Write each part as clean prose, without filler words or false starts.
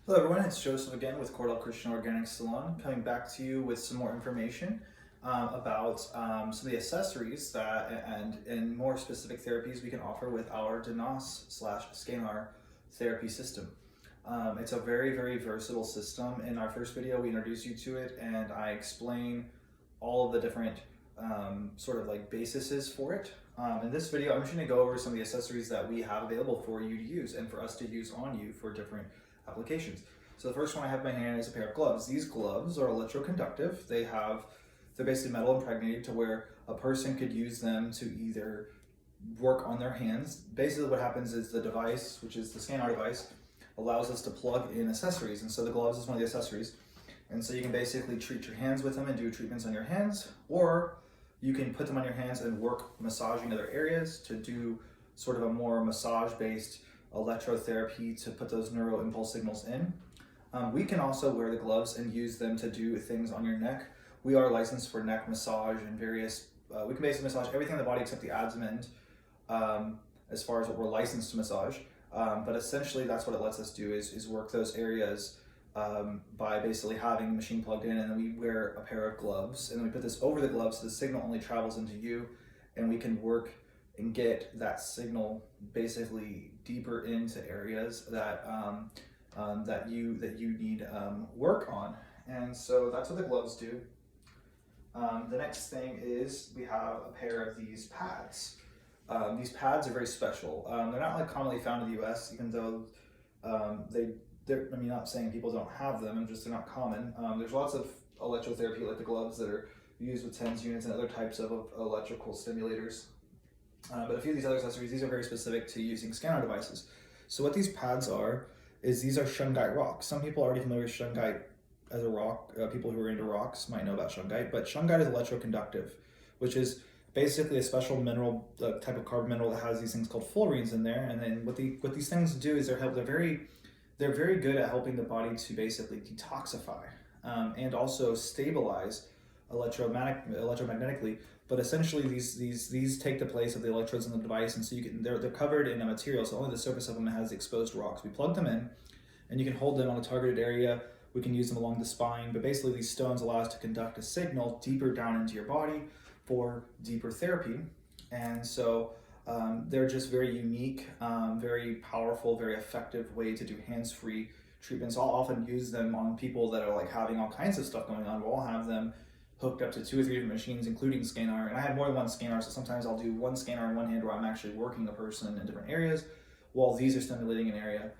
Hello everyone, it's Joseph again with Cordell Christian Organic Salon, coming back to you with some more information about some of the accessories and more specific therapies we can offer with our Denos/Scenar therapy system. It's a very versatile system. In our first video, we introduce you to it and I explain all of the different sort of like bases for it. In this video, I'm just going to go over some of the accessories that we have available for you to use and for us to use on you for different applications. So the first one I have in my hand is a pair of gloves. These gloves are electroconductive. They're basically metal impregnated to where a person could use them to either work on their hands. Basically what happens is the device, which is the Scenar device, allows us to plug in accessories. And so the gloves is one of the accessories. And so you can basically treat your hands with them and do treatments on your hands, or you can put them on your hands and work massaging other areas to do sort of a more massage-based electrotherapy to put those neuro impulse signals in. We can also wear the gloves and use them to do things on your neck. We are licensed for neck massage and various, we can basically massage everything in the body except the abs and end, as far as what we're licensed to massage. But essentially that's what it lets us do is work those areas by basically having the machine plugged in, and then we wear a pair of gloves and then we put this over the gloves so the signal only travels into you, and we can work and get that signal basically deeper into areas that that you need work on. And so that's what the gloves do. The next thing is we have a pair of these pads. These pads are very special. They're not like commonly found in the US, even though I mean, not saying people don't have them, and just they're not common. There's lots of electrotherapy like the gloves that are used with TENS units and other types of electrical stimulators. But a few of these other accessories, these are very specific to using Scenar devices. So what these pads are, is these are shungite rocks. Some people are already familiar with shungite as a rock. People who are into rocks might know about shungite, but shungite is electroconductive, which is basically a special mineral, type of carbon mineral that has these things called fullerenes in there. And then what these things do is they're very good at helping the body to basically detoxify and also stabilize electromagnetically. But essentially these take the place of the electrodes in the device, and so they're covered in a material, so only the surface of them has exposed rocks. We plug them in and you can hold them on a targeted area. We can use them along the spine, but basically these stones allow us to conduct a signal deeper down into your body for deeper therapy. And so they're just very unique, very powerful, very effective way to do hands-free treatments. I'll often use them on people that are like having all kinds of stuff going on. We'll have them hooked up to 2 or 3 different machines, including Scenar. And I have more than one Scenar, so sometimes I'll do one Scenar in one hand where I'm actually working a person in different areas, while these are stimulating an area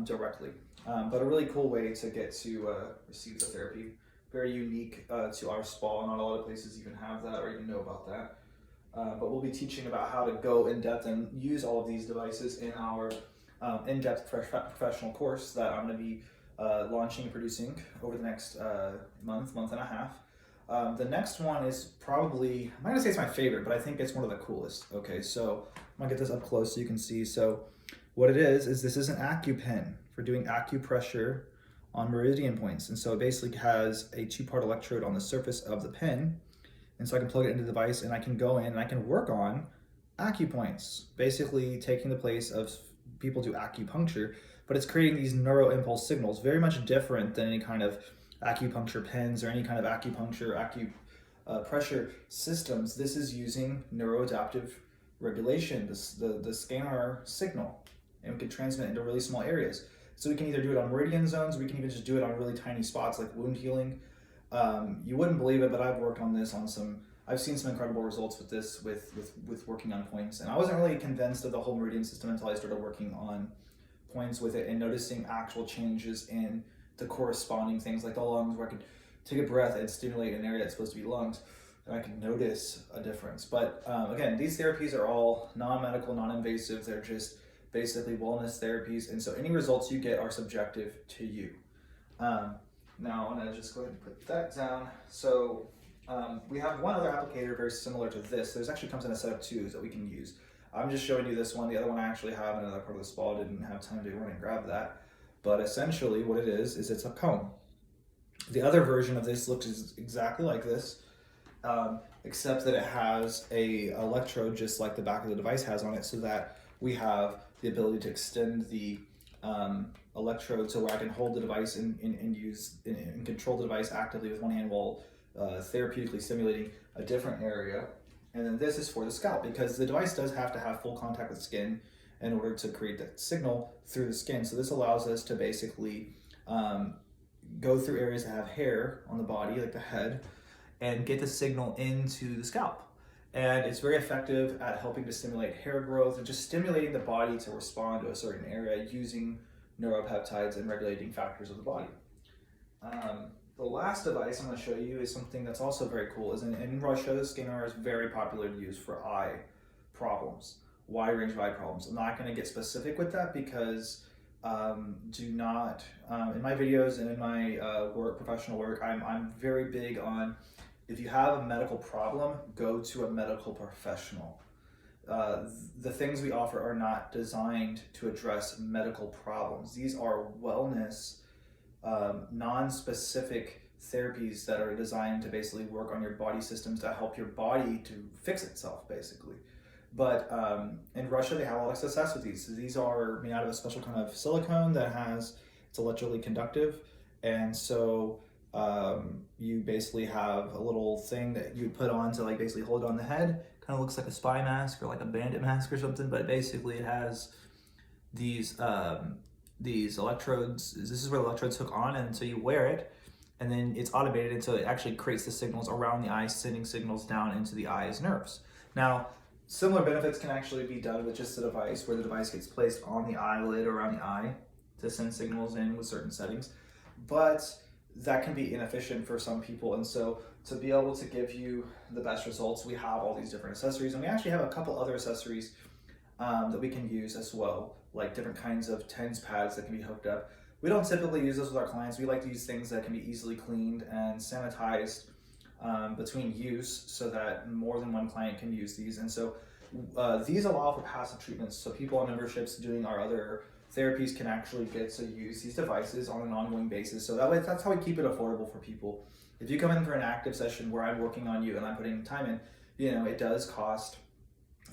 directly. But a really cool way to get to receive the therapy. Very unique to our spa. Not a lot of places even have that or even know about that. But we'll be teaching about how to go in depth and use all of these devices in our in-depth professional course that I'm going to be launching and producing over the next month and a half. The next one is probably, I'm not going to say it's my favorite, but I think it's one of the coolest. Okay, so I'm going to get this up close so you can see. So what it is this is an AccuPen for doing acupressure on meridian points. And so it basically has a 2-part electrode on the surface of the pen. And so I can plug it into the device and I can go in and I can work on acupoints, basically taking the place of people do acupuncture, but it's creating these neuro impulse signals, very much different than any kind of acupuncture pens or any kind of acupuncture, pressure systems. This is using neuroadaptive regulation, the Scenar signal, and we can transmit into really small areas. So we can either do it on meridian zones, or we can even just do it on really tiny spots like wound healing. You wouldn't believe it, but I've worked on this I've seen some incredible results with this, with working on points. And I wasn't really convinced of the whole meridian system until I started working on points with it and noticing actual changes in the corresponding things like the lungs, where I could take a breath and stimulate an area that's supposed to be lungs, and I could notice a difference. But again, these therapies are all non-medical, non-invasive. They're just basically wellness therapies. And so any results you get are subjective to you. Now I'm gonna just go ahead and put that down. So we have one other applicator very similar to this. There's actually comes in a set of 2 that we can use. I'm just showing you this one. The other one I actually have in another part of the spa. Didn't have time to run and grab that. But essentially what it is it's a comb. The other version of this looks exactly like this, except that it has a electrode just like the back of the device has on it, so that we have the ability to extend the electrode, so where I can hold the device and use and control the device actively with one hand while therapeutically stimulating a different area. And then this is for the scalp, because the device does have to have full contact with skin in order to create that signal through the skin. So this allows us to basically go through areas that have hair on the body, like the head, and get the signal into the scalp. And it's very effective at helping to stimulate hair growth and just stimulating the body to respond to a certain area using neuropeptides and regulating factors of the body. The last device I'm going to show you is something that's also very cool. In Russia, Scenar is very popular to use for eye problems, wide range of eye problems. I'm not going to get specific with that because in my videos and in my professional work, I'm very big on, if you have a medical problem, go to a medical professional. The things we offer are not designed to address medical problems. These are wellness, non-specific therapies that are designed to basically work on your body systems to help your body to fix itself, basically. But in Russia, they have a lot of success with these. So these are made out of a special kind of silicone it's electrically conductive, and so you basically have a little thing that you put on to basically hold it on the head. Kind of looks like a spy mask or like a bandit mask or something, but basically it has these electrodes. This is where the electrodes hook on, and so you wear it, and then it's automated, and so it actually creates the signals around the eye, sending signals down into the eye's nerves. Now, similar benefits can actually be done with just a device, where the device gets placed on the eyelid or around the eye to send signals in with certain settings, but that can be inefficient for some people. And so to be able to give you the best results, we have all these different accessories, and we actually have a couple other accessories that we can use as well, like different kinds of TENS pads that can be hooked up. We don't typically use those with our clients. We like to use things that can be easily cleaned and sanitized between use, so that more than one client can use these. And so these allow for passive treatments, so people on memberships doing our other therapies can actually get to use these devices on an ongoing basis. So that's how we keep it affordable for people. If you come in for an active session where I'm working on you and I'm putting time in, it does cost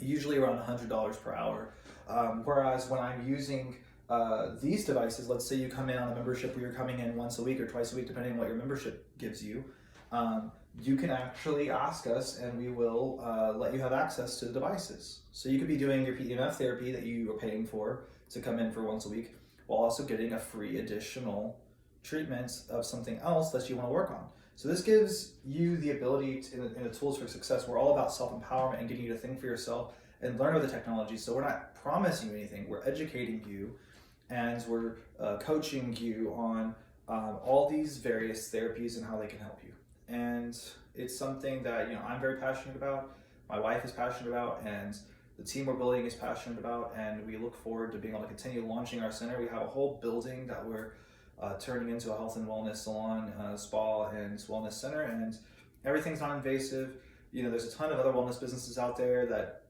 usually around $100 per hour. Whereas when I'm using these devices, let's say you come in on a membership where you're coming in once a week or twice a week, depending on what your membership gives you, you can actually ask us and we will let you have access to the devices. So you could be doing your PEMF therapy that you are paying for to come in for once a week, while also getting a free additional treatment of something else that you want to work on. So this gives you the ability in the tools for success. We're all about self-empowerment and getting you to think for yourself and learn about the technology. So we're not promising you anything, we're educating you, and we're coaching you on all these various therapies and how they can help you. And it's something that I'm very passionate about, my wife is passionate about, and the team we're building is passionate about, and we look forward to being able to continue launching our center. We have a whole building that we're turning into a health and wellness salon, spa, and wellness center, and everything's non-invasive. There's a ton of other wellness businesses out there that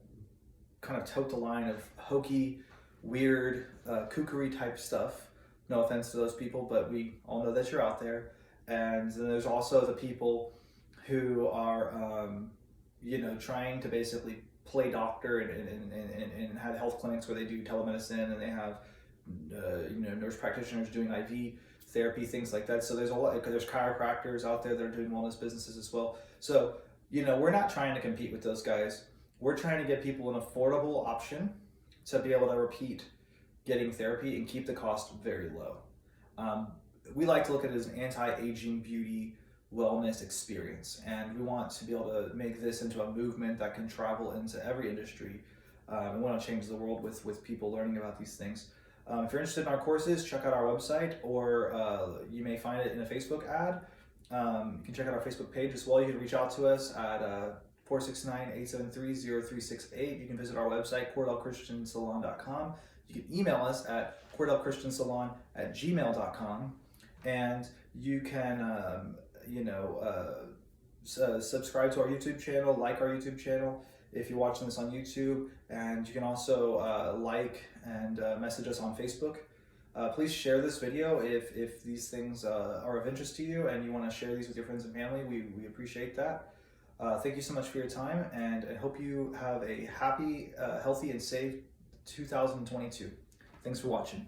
kind of tote the line of hokey, weird, kookery type stuff. No offense to those people, but we all know that you're out there. And then there's also the people who are, trying to basically play doctor and have health clinics where they do telemedicine, and they have, nurse practitioners doing IV therapy, things like that. So there's there's chiropractors out there that are doing wellness businesses as well. So, we're not trying to compete with those guys. We're trying to get people an affordable option to be able to repeat getting therapy and keep the cost very low. We like to look at it as an anti-aging beauty wellness experience, and we want to be able to make this into a movement that can travel into every industry. We want to change the world with people learning about these things. If you're interested in our courses, check out our website, or you may find it in a Facebook ad. You can check out our Facebook page as well. You can reach out to us at 469-873-0368. You can visit our website, CordellChristianSalon.com. You can email us at CordellChristianSalon@gmail.com, and you can subscribe to our YouTube channel, like our YouTube channel if you're watching this on YouTube, and you can also like and message us on Facebook. Please share this video if these things are of interest to you and you want to share these with your friends and family. We appreciate that. Thank you so much for your time, and I hope you have a happy, healthy, and safe 2022. Thanks for watching.